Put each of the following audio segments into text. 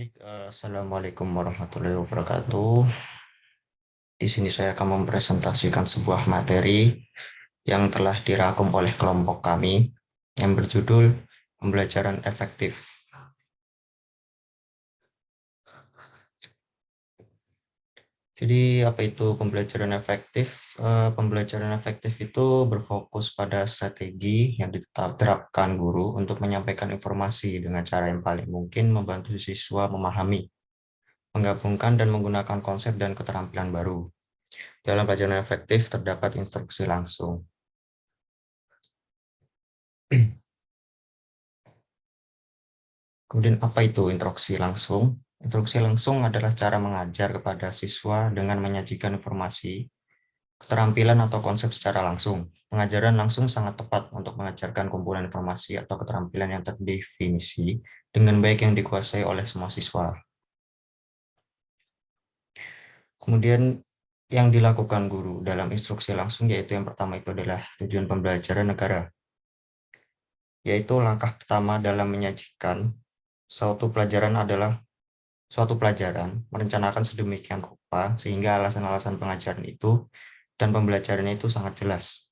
Assalamualaikum warahmatullahi wabarakatuh. Di sini saya akan mempresentasikan sebuah materi yang telah dirangkum oleh kelompok kami yang berjudul Pembelajaran Efektif. Jadi apa itu pembelajaran efektif? Pembelajaran efektif itu berfokus pada strategi yang diterapkan guru untuk menyampaikan informasi dengan cara yang paling mungkin membantu siswa memahami, menggabungkan dan menggunakan konsep dan keterampilan baru. Dalam pelajaran efektif terdapat instruksi langsung. Kemudian apa itu instruksi langsung? Instruksi langsung adalah cara mengajar kepada siswa dengan menyajikan informasi, keterampilan atau konsep secara langsung. Pengajaran langsung sangat tepat untuk mengajarkan kumpulan informasi atau keterampilan yang terdefinisi dengan baik yang dikuasai oleh semua siswa. Kemudian yang dilakukan guru dalam instruksi langsung yaitu yang pertama itu adalah tujuan pembelajaran negara. Yaitu langkah pertama dalam menyajikan suatu pelajaran adalah suatu pelajaran merencanakan sedemikian rupa sehingga alasan-alasan pengajaran itu dan pembelajarannya itu sangat jelas.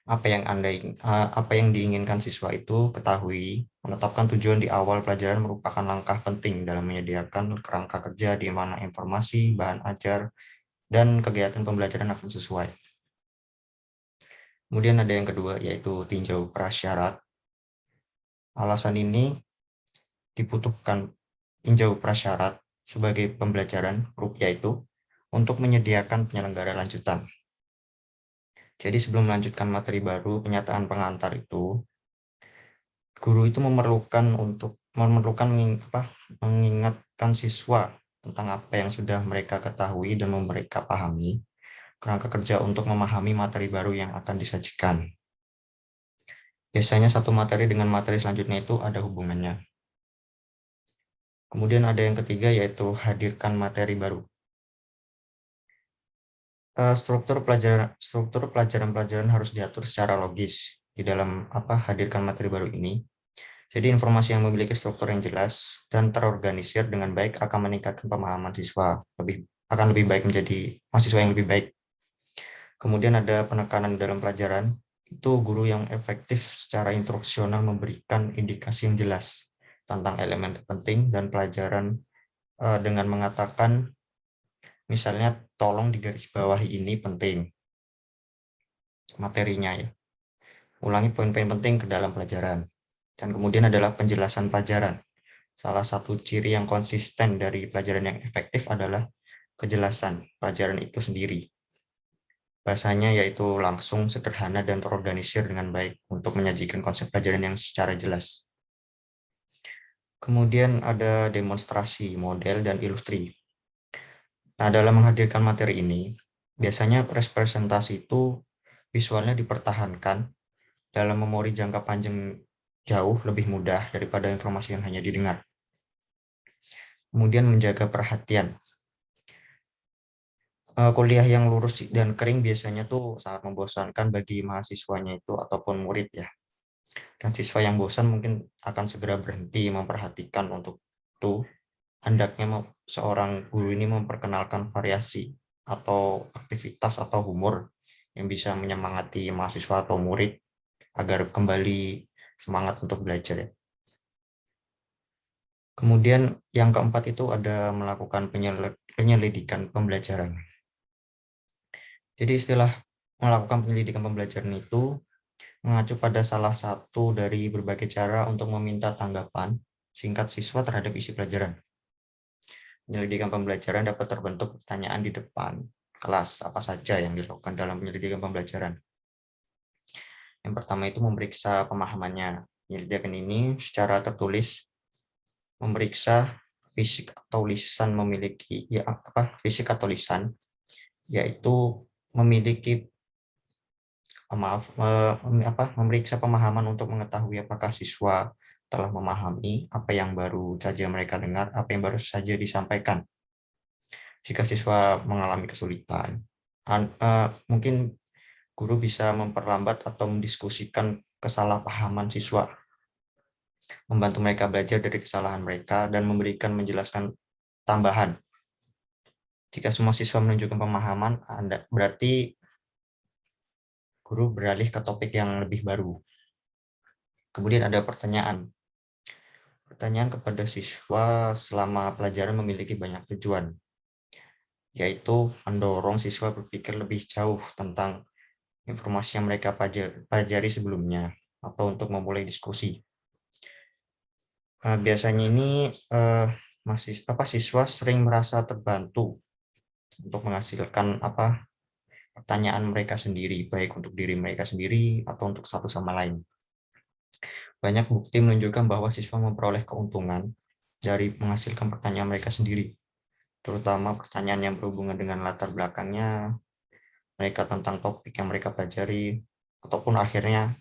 Apa yang diinginkan siswa itu ketahui, menetapkan tujuan di awal pelajaran merupakan langkah penting dalam menyediakan kerangka kerja di mana informasi, bahan ajar, dan kegiatan pembelajaran akan sesuai. Kemudian ada yang kedua, yaitu tinjau prasyarat. Alasan ini dibutuhkan tinjau prasyarat sebagai pembelajaran yaitu untuk menyediakan penyelenggara lanjutan. Jadi sebelum melanjutkan materi baru, penyataan pengantar itu, guru itu memerlukan mengingatkan siswa tentang apa yang sudah mereka ketahui dan mereka pahami, kerangka kerja untuk memahami materi baru yang akan disajikan. Biasanya satu materi dengan materi selanjutnya itu ada hubungannya. Kemudian ada yang ketiga yaitu hadirkan materi baru. Struktur pelajaran-pelajaran harus diatur secara logis di dalam hadirkan materi baru ini. Jadi informasi yang memiliki struktur yang jelas dan terorganisir dengan baik akan meningkatkan pemahaman siswa, akan lebih baik menjadi mahasiswa yang lebih baik. Kemudian ada penekanan dalam pelajaran, itu guru yang efektif secara instruksional memberikan indikasi yang jelas tentang elemen terpenting dan pelajaran dengan mengatakan misalnya tolong digarisbawahi ini penting materinya ya. Ulangi poin-poin penting ke dalam pelajaran. Dan kemudian adalah penjelasan pelajaran. Salah satu ciri yang konsisten dari pelajaran yang efektif adalah kejelasan pelajaran itu sendiri. Bahasanya yaitu langsung, sederhana, dan terorganisir dengan baik untuk menyajikan konsep pelajaran yang secara jelas. Kemudian ada demonstrasi, model, dan ilustri. Nah, dalam menghadirkan materi ini, biasanya representasi itu visualnya dipertahankan dalam memori jangka panjang jauh lebih mudah daripada informasi yang hanya didengar. Kemudian menjaga perhatian. Kuliah yang lurus dan kering biasanya tuh sangat membosankan bagi mahasiswanya itu ataupun murid ya. Dan siswa yang bosan mungkin akan segera berhenti memperhatikan untuk itu. Hendaknya seorang guru ini memperkenalkan variasi atau aktivitas atau humor yang bisa menyemangati mahasiswa atau murid agar kembali semangat untuk belajar ya. Kemudian yang keempat itu ada melakukan penyelidikan pembelajaran. Jadi istilah melakukan penyelidikan pembelajaran itu mengacu pada salah satu dari berbagai cara untuk meminta tanggapan singkat siswa terhadap isi pelajaran. Penyelidikan pembelajaran dapat terbentuk pertanyaan di depan kelas apa saja yang dilakukan dalam penyelidikan pembelajaran. Yang pertama itu memeriksa pemahamannya. Penyelidikan ini secara tertulis memeriksa fisik atau lisan yaitu memiliki memeriksa pemahaman untuk mengetahui apakah siswa telah memahami apa yang baru saja mereka dengar, apa yang baru saja disampaikan. Jika siswa mengalami kesulitan, mungkin guru bisa memperlambat atau mendiskusikan kesalahpahaman siswa. membantu mereka belajar dari kesalahan mereka, dan memberikan menjelaskan tambahan. Jika semua siswa menunjukkan pemahaman, berarti guru beralih ke topik yang lebih baru. Kemudian ada pertanyaan. Pertanyaan kepada siswa selama pelajaran memiliki banyak tujuan, yaitu mendorong siswa berpikir lebih jauh tentang informasi yang mereka pelajari sebelumnya, atau untuk memulai diskusi. Biasanya ini siswa sering merasa terbantu untuk menghasilkan pertanyaan mereka sendiri, baik untuk diri mereka sendiri atau untuk satu sama lain. Banyak bukti menunjukkan bahwa siswa memperoleh keuntungan dari menghasilkan pertanyaan mereka sendiri, terutama pertanyaan yang berhubungan dengan latar belakangnya mereka tentang topik yang mereka pelajari, ataupun akhirnya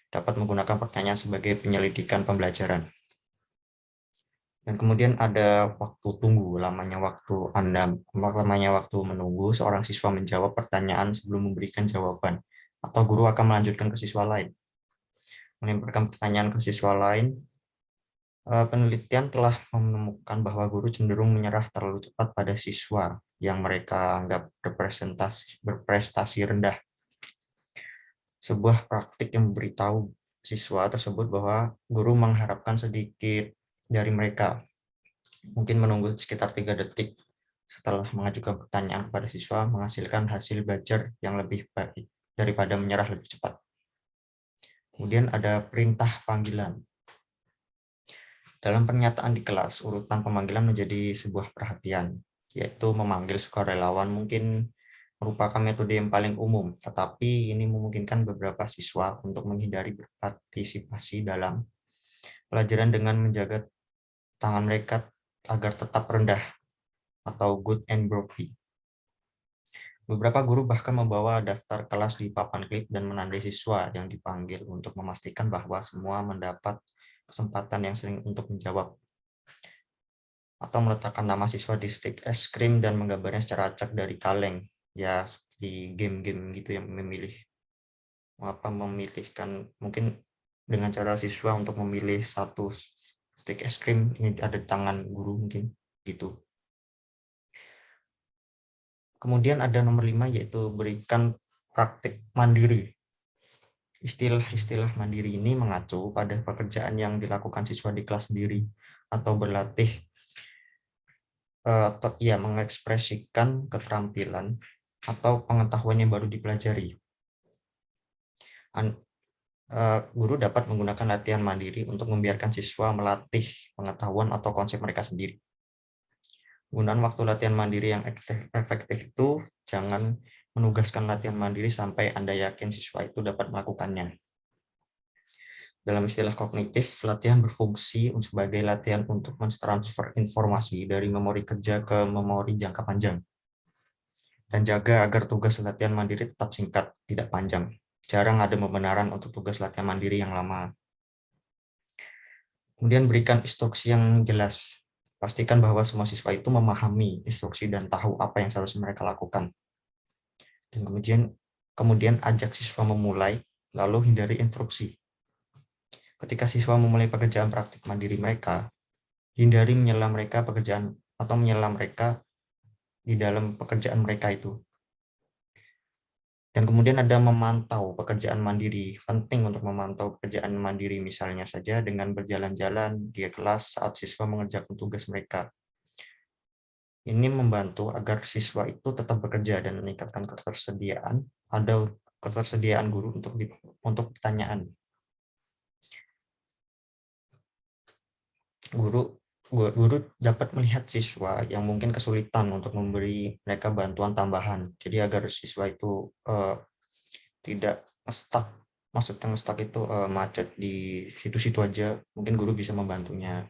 dapat menggunakan pertanyaan sebagai penyelidikan pembelajaran. Dan kemudian ada waktu tunggu, lamanya waktu menunggu seorang siswa menjawab pertanyaan sebelum memberikan jawaban, atau guru akan melanjutkan ke siswa lain. Melemparkan pertanyaan ke siswa lain, penelitian telah menemukan bahwa guru cenderung menyerah terlalu cepat pada siswa yang mereka anggap berprestasi rendah. Sebuah praktik yang memberitahu siswa tersebut bahwa guru mengharapkan sedikit dari mereka, mungkin menunggu sekitar 3 detik setelah mengajukan pertanyaan kepada siswa, menghasilkan hasil belajar yang lebih baik daripada menyerah lebih cepat. Kemudian ada perintah panggilan. Dalam pernyataan di kelas, urutan pemanggilan menjadi sebuah perhatian, yaitu memanggil sukarelawan mungkin merupakan metode yang paling umum, tetapi ini memungkinkan beberapa siswa untuk menghindari berpartisipasi dalam pelajaran dengan menjaga tangan mereka agar tetap rendah atau good and broken. Beberapa guru bahkan membawa daftar kelas di papan klip dan menandai siswa yang dipanggil untuk memastikan bahwa semua mendapat kesempatan yang sering untuk menjawab, atau meletakkan nama siswa di stik es krim dan menggambarnya secara acak dari kaleng, ya seperti game-game gitu yang memilihkan mungkin dengan cara siswa untuk memilih satu stik es krim, ini ada di tangan guru mungkin gitu. Kemudian ada nomor 5, yaitu berikan praktik mandiri. Istilah-istilah mandiri ini mengacu pada pekerjaan yang dilakukan siswa di kelas sendiri atau berlatih atau mengekspresikan keterampilan atau pengetahuan yang baru dipelajari. Guru dapat menggunakan latihan mandiri untuk membiarkan siswa melatih pengetahuan atau konsep mereka sendiri. Penggunaan waktu latihan mandiri yang efektif itu jangan menugaskan latihan mandiri sampai Anda yakin siswa itu dapat melakukannya. Dalam istilah kognitif, latihan berfungsi sebagai latihan untuk mentransfer informasi dari memori kerja ke memori jangka panjang. Dan jaga agar tugas latihan mandiri tetap singkat, tidak panjang. Jarang ada pembenaran untuk tugas latihan mandiri yang lama. Kemudian berikan instruksi yang jelas. Pastikan bahwa semua siswa itu memahami instruksi dan tahu apa yang seharusnya mereka lakukan. Dan kemudian ajak siswa memulai, lalu hindari instruksi. Ketika siswa memulai pekerjaan praktik mandiri mereka, hindari menyela mereka di dalam pekerjaan mereka itu. Dan kemudian ada memantau pekerjaan mandiri. Penting untuk memantau pekerjaan mandiri, misalnya saja dengan berjalan-jalan di kelas saat siswa mengerjakan tugas mereka. Ini membantu agar siswa itu tetap bekerja dan meningkatkan ketersediaan guru untuk pertanyaan. Guru dapat melihat siswa yang mungkin kesulitan untuk memberi mereka bantuan tambahan. Jadi agar siswa itu tidak stuck, maksudnya stuck itu macet di situ-situ aja, mungkin guru bisa membantunya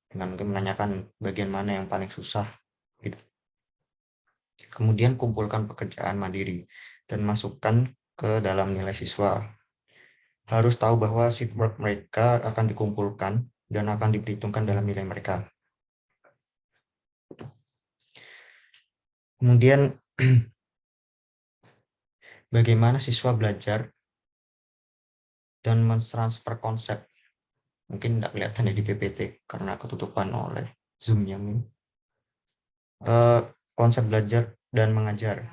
dengan mungkin menanyakan bagian mana yang paling susah gitu. Kemudian kumpulkan pekerjaan mandiri dan masukkan ke dalam nilai siswa. Harus tahu bahwa sheet work mereka akan dikumpulkan dan akan diperhitungkan dalam nilai mereka. Kemudian bagaimana siswa belajar dan mentransfer konsep. Mungkin tidak kelihatan ya di PPT karena ketutupan oleh Zoom-nya. Konsep belajar dan mengajar.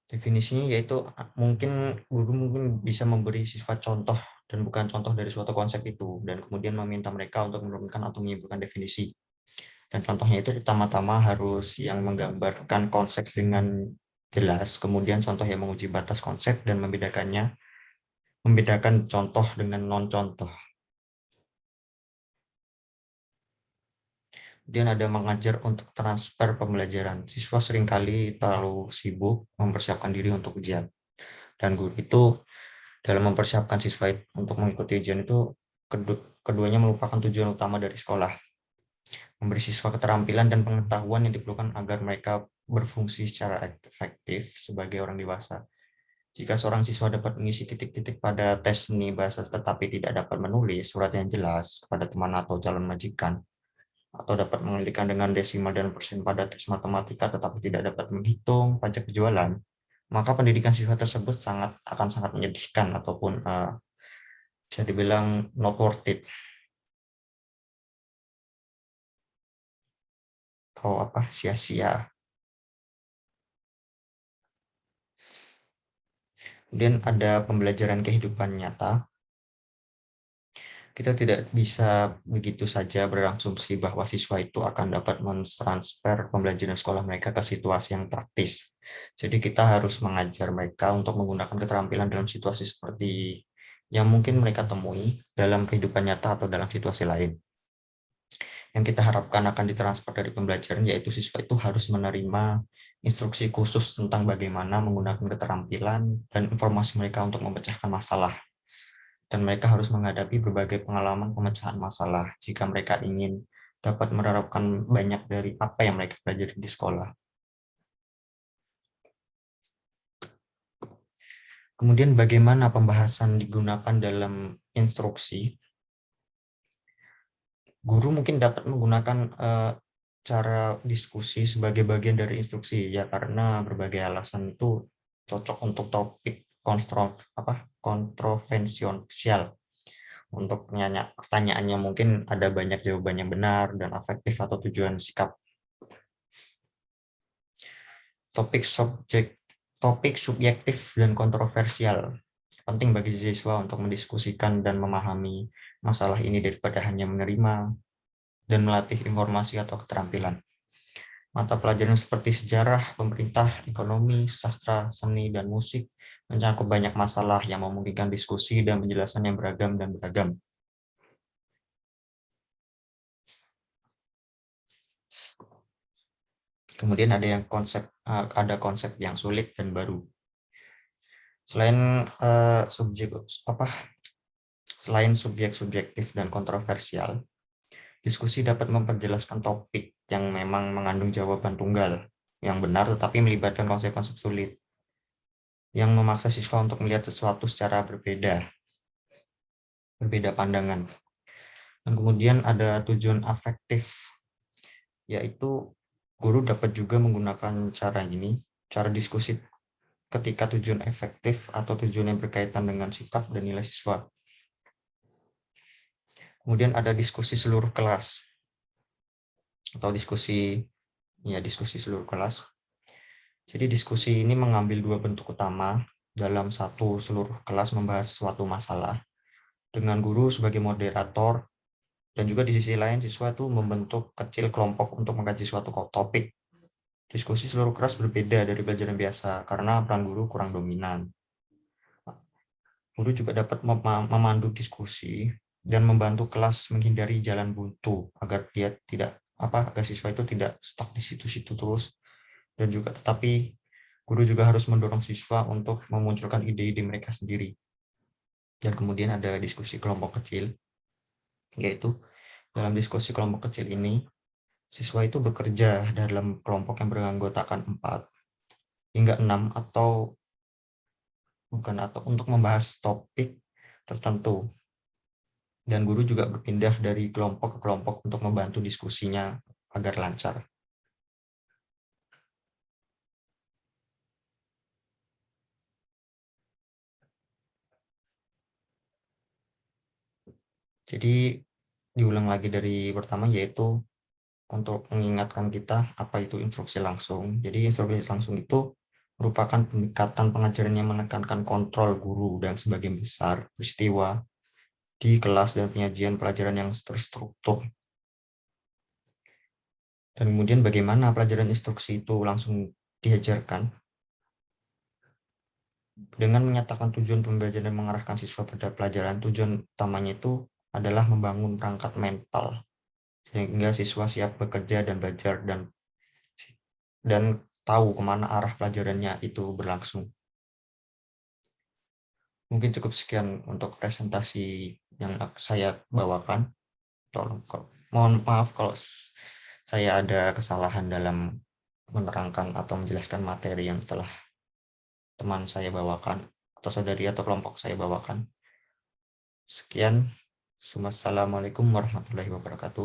Definisinya yaitu mungkin guru mungkin bisa memberi sifat contoh dan bukan contoh dari suatu konsep itu, dan kemudian meminta mereka untuk menurunkan atau menyimpulkan definisi. Dan contohnya itu pertama-tama harus yang menggambarkan konsep dengan jelas, kemudian contoh yang menguji batas konsep dan membedakan contoh dengan non-contoh. Kemudian ada mengajar untuk transfer pembelajaran. Siswa seringkali terlalu sibuk mempersiapkan diri untuk ujian. Dan guru itu dalam mempersiapkan siswa untuk mengikuti ujian itu keduanya melupakan tujuan utama dari sekolah, memberi siswa keterampilan dan pengetahuan yang diperlukan agar mereka berfungsi secara efektif sebagai orang dewasa. Jika seorang siswa dapat mengisi titik-titik pada tes seni bahasa tetapi tidak dapat menulis surat yang jelas kepada teman atau calon majikan, atau dapat mengendalikan dengan desimal dan persen pada tes matematika tetapi tidak dapat menghitung pajak penjualan, maka pendidikan siswa tersebut akan sangat menyedihkan ataupun bisa dibilang not worth it, atau sia-sia. Kemudian ada pembelajaran kehidupan nyata. Kita tidak bisa begitu saja berasumsi bahwa siswa itu akan dapat mentransfer pembelajaran sekolah mereka ke situasi yang praktis. Jadi kita harus mengajar mereka untuk menggunakan keterampilan dalam situasi seperti yang mungkin mereka temui dalam kehidupan nyata atau dalam situasi lain. Yang kita harapkan akan ditransfer dari pembelajaran yaitu siswa itu harus menerima instruksi khusus tentang bagaimana menggunakan keterampilan dan informasi mereka untuk memecahkan masalah. Dan mereka harus menghadapi berbagai pengalaman pemecahan masalah jika mereka ingin dapat menerapkan banyak dari apa yang mereka pelajari di sekolah. Kemudian bagaimana pembahasan digunakan dalam instruksi? Guru mungkin dapat menggunakan cara diskusi sebagai bagian dari instruksi ya, karena berbagai alasan itu cocok untuk topik kontroversial. Untuk pertanyaannya mungkin ada banyak jawaban yang benar dan efektif atau tujuan sikap. Topik subjektif dan kontroversial. Penting bagi siswa untuk mendiskusikan dan memahami masalah ini daripada hanya menerima dan melatih informasi atau keterampilan. Mata pelajaran seperti sejarah, pemerintah, ekonomi, sastra, seni, dan musik mencakup banyak masalah yang memungkinkan diskusi dan penjelasan yang beragam dan beragam. Kemudian ada konsep yang sulit dan baru. Selain subjek subjektif dan kontroversial, diskusi dapat memperjelaskan topik yang memang mengandung jawaban tunggal yang benar tetapi melibatkan konsep-konsep sulit yang memaksa siswa untuk melihat sesuatu secara berbeda pandangan. Dan kemudian ada tujuan afektif, yaitu guru dapat juga menggunakan cara diskusi ketika tujuan efektif atau tujuan yang berkaitan dengan sikap dan nilai siswa. Kemudian ada diskusi seluruh kelas atau diskusi seluruh kelas. Jadi diskusi ini mengambil dua bentuk utama. Dalam satu, seluruh kelas membahas suatu masalah dengan guru sebagai moderator, dan juga di sisi lain siswa itu membentuk kecil kelompok untuk mengkaji suatu topik. Diskusi seluruh kelas berbeda dari pelajaran biasa karena peran guru kurang dominan. Guru juga dapat memandu diskusi dan membantu kelas menghindari jalan buntu agar agar siswa itu tidak stuck di situ-situ terus, dan juga tetapi guru juga harus mendorong siswa untuk memunculkan ide-ide mereka sendiri. Dan kemudian ada diskusi kelompok kecil, yaitu dalam diskusi kelompok kecil ini siswa itu bekerja dalam kelompok yang beranggotakan 4 hingga 6 atau untuk membahas topik tertentu. Dan guru juga berpindah dari kelompok ke kelompok untuk membantu diskusinya agar lancar. Jadi diulang lagi dari pertama, yaitu untuk mengingatkan kita apa itu instruksi langsung. Jadi instruksi langsung itu merupakan pendekatan pengajaran yang menekankan kontrol guru dan sebagian besar peristiwa di kelas dan penyajian pelajaran yang terstruktur. Dan kemudian bagaimana pelajaran instruksi itu langsung diajarkan? Dengan menyatakan tujuan pembelajaran dan mengarahkan siswa pada pelajaran, tujuan utamanya itu adalah membangun perangkat mental sehingga siswa siap bekerja dan belajar dan tahu kemana arah pelajarannya itu berlangsung. Mungkin cukup sekian untuk presentasi yang saya bawakan. Mohon maaf kalau saya ada kesalahan dalam menerangkan atau menjelaskan materi yang telah teman saya bawakan atau saudari atau kelompok saya bawakan. Sekian. Wassalamualaikum warahmatullahi wabarakatuh.